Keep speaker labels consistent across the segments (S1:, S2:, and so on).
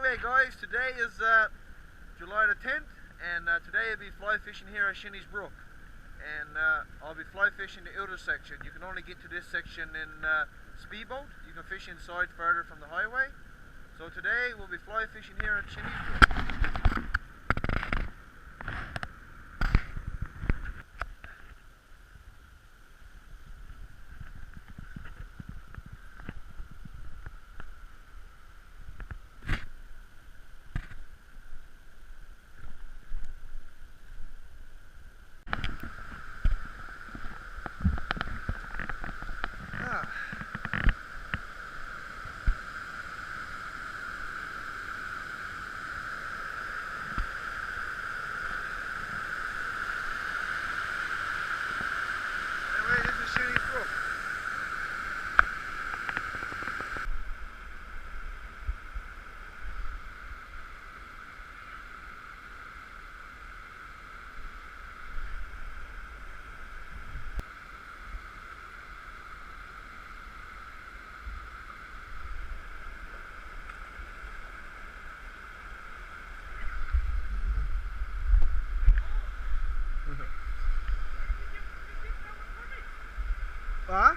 S1: Anyway guys, today is July the 10th and today I'll be fly fishing here at Shinneys Brook, and I'll be fly fishing the outer section. You can only get to this section in speedboat. You can fish inside further from the highway. So today we'll be fly fishing here at Shinneys Brook. Huh?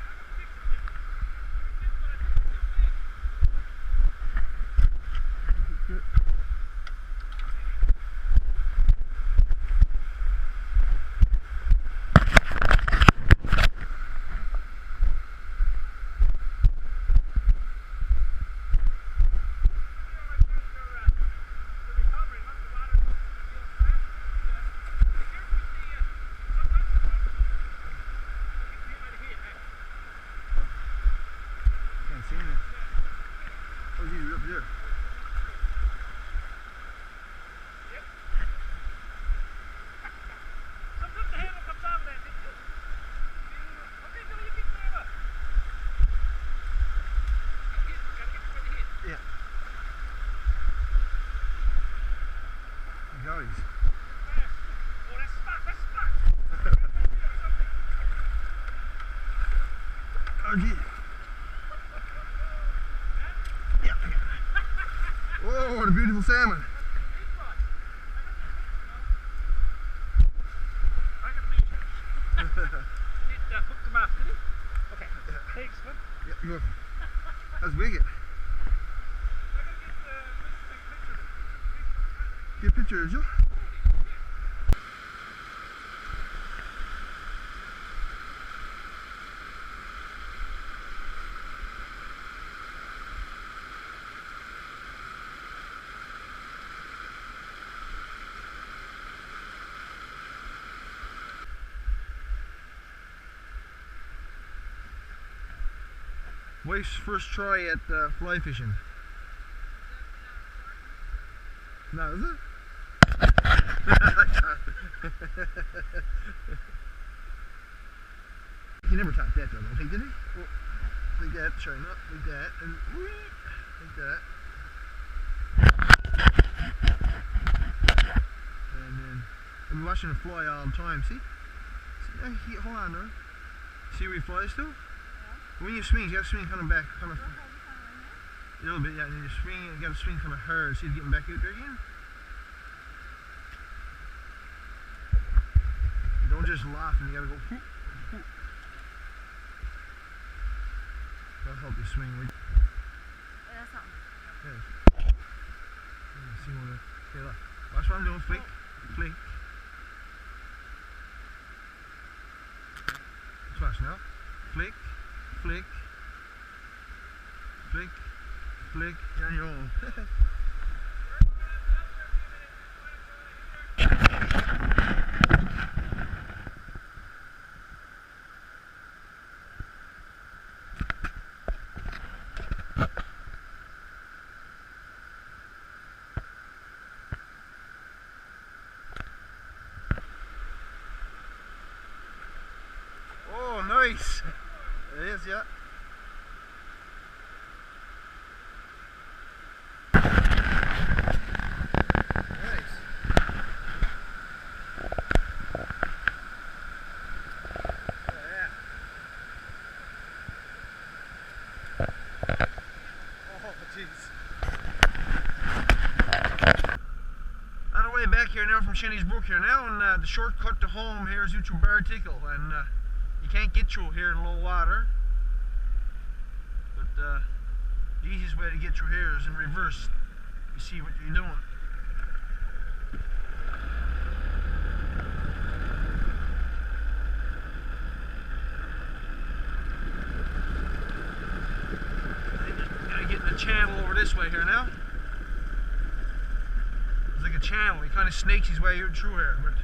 S1: Oh, he's up there.
S2: Sometimes the handle comes out of that. Okay, Billy, you keep the handle. Gotta get where the hit.
S1: Yeah. Guys.
S2: Oh, that's stuck. That's stuck.
S1: Oh, gee. Oh, what a beautiful salmon.
S2: Hooked him off, did he? Okay. Thanks, man.
S1: Yeah, good. That's wicked. Get a picture, did you? Wife's first try at fly fishing. No, is it? He never taught that though, I don't think, did he? Well, like that, try not like that, and like that. And then I'm watching it fly all the time, see? Hold on there. See where he flies to? When you swing, you gotta swing kind of back, kind of a little bit, yeah. And then you swing, you gotta swing kind of hard. See, it's getting back out there again. Don't just laugh, and you gotta go. Whoop, whoop. That'll help you swing. Like. Yeah. See one. Okay, look. Watch what I'm doing. Flick, flick. Let's watch now. Flick. Flick, flick, flick, you're on your own. Oh, nice! It is, yeah. Jeez. here now from Shinneys Brook here now, and the shortcut to home here is out through Barticle, and you can't get through here in low water. But the easiest way to get through here is in reverse. You see what you're doing. Getting the channel over this way here now. It's like a channel. He kind of snakes his way out through here, but